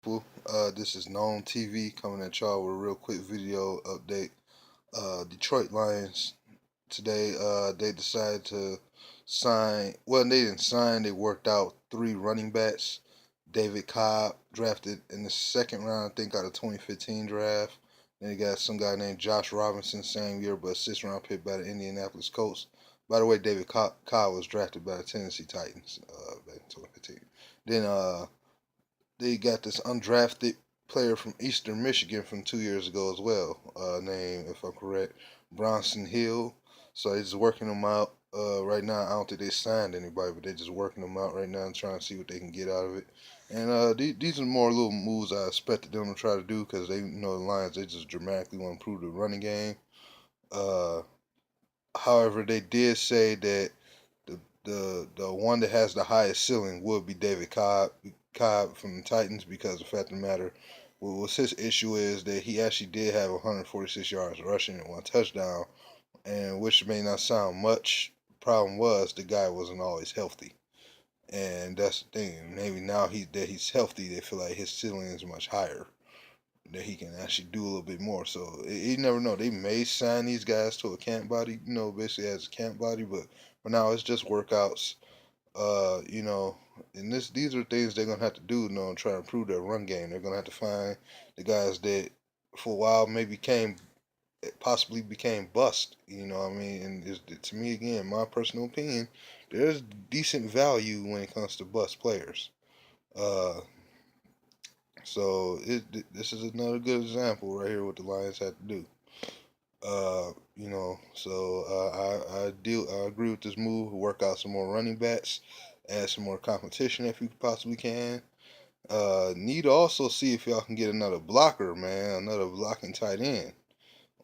people? This is NomeTV coming at y'all with a real quick video update. Detroit Lions today, they decided to sign. Well, they didn't sign. They worked out 3 running backs. David Cobb, drafted in the second round, I think, out of 2015 draft. Then you got some guy named Josh Robinson, same year, but 6th round pick by the Indianapolis Colts. By the way, David Cobb was drafted by the Tennessee Titans back in 2015. Then they got this undrafted player from Eastern Michigan from 2 years ago as well, named, if I'm correct, Bronson Hill. So they're just working them out right now. I don't think they signed anybody, but they're just working them out right now and trying to see what they can get out of it. And these are more little moves I expected them to try to do because they know the Lions, they just dramatically want to improve the running game. Uh, However, they did say that the one that has the highest ceiling would be David Cobb from the Titans, because the fact of the matter, what was his issue is that he actually did have 146 yards rushing and 1 touchdown, and which may not sound much. Problem was the guy wasn't always healthy, and that's the thing. Maybe now that he's healthy, they feel like his ceiling is much higher, that he can actually do a little bit more. So you never know. They may sign these guys to a camp body, basically as a camp body, but for now it's just workouts. And these are things they're gonna have to do, and try to improve their run game. They're gonna have to find the guys that for a while maybe possibly became bust. You know what I mean? And to me, again, my personal opinion, there's decent value when it comes to bust players. Uh, this is another good example right here what the Lions had to do. I agree with this move. Work out some more running backs, add some more competition if you possibly can. Need to also see if y'all can get another blocker, man, another blocking tight end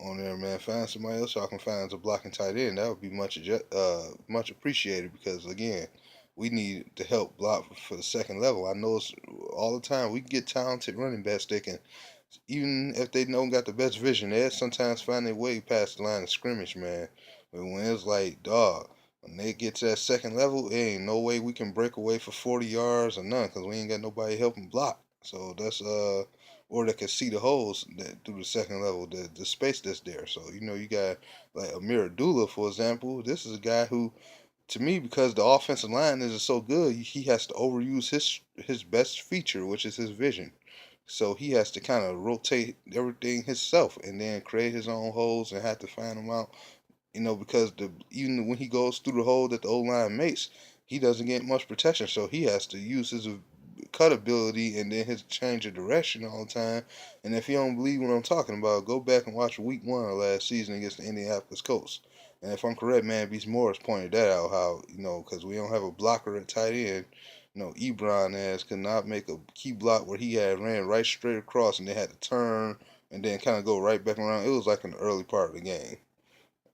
on there, man. Find somebody else y'all can find as a blocking tight end. That would be much appreciated, because again, we need to help block for the second level. I know it's all the time we get talented running backs that can, even if they don't got the best vision, they sometimes find their way past the line of scrimmage, man. But when it's like, dog, when they get to that second level, there ain't no way we can break away for 40 yards or none, because we ain't got nobody helping block. So that's or they can see the holes that through the second level, the space that's there. So you got like Amir Abdullah, for example. This is a guy who, to me, because the offensive line is so good, he has to overuse his best feature, which is his vision. So he has to kind of rotate everything himself and then create his own holes and have to find them out. Because even when he goes through the hole that the O line makes, he doesn't get much protection. So he has to use his cut ability and then his change of direction all the time. And if you don't believe what I'm talking about, go back and watch week 1 of last season against the Indianapolis Colts. And if I'm correct, man, Beast Morris pointed that out, how, because we don't have a blocker at tight end. Ebron as could not make a key block where he had ran right straight across and they had to turn and then kind of go right back around. It was like in the early part of the game.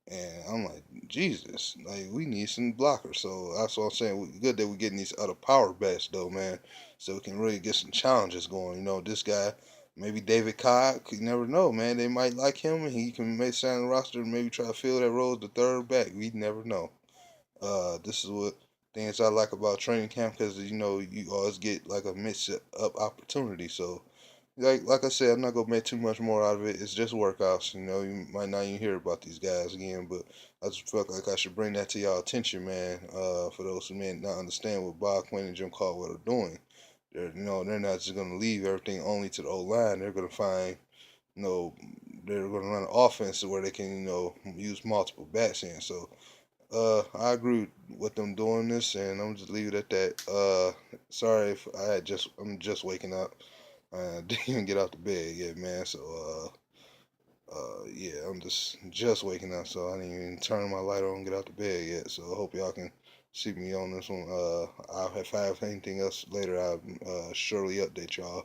And I'm like, Jesus, like, we need some blockers. So that's what I'm saying. Good that we're getting these other power backs, though, man. So we can really get some challenges going. This guy, maybe David Cobb, you never know, man. They might like him and he can maybe sign the roster and maybe try to fill that role as the third back. We never know. This is what things I like about training camp, because you always get like a mix up opportunity. So like I said, I'm not gonna make too much more out of it. It's just workouts. You might not even hear about these guys again, but I just felt like I should bring that to y'all attention, man. For those who may not understand what Bob Quinn and Jim Caldwell are doing, they're not just gonna leave everything only to the O line. They're gonna find, you know, they're gonna run an offense where they can, use multiple backs in. So I agree with them doing this, and I'm just leave it at that. Sorry if I'm just waking up. I didn't even get out the bed yet, man. So yeah, I'm just waking up, so I didn't even turn my light on and get out the bed yet. So I hope y'all can see me on this one. If I have anything else later, I'll surely update y'all.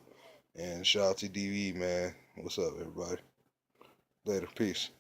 And shout out to DV, man. What's up, everybody? Later, peace.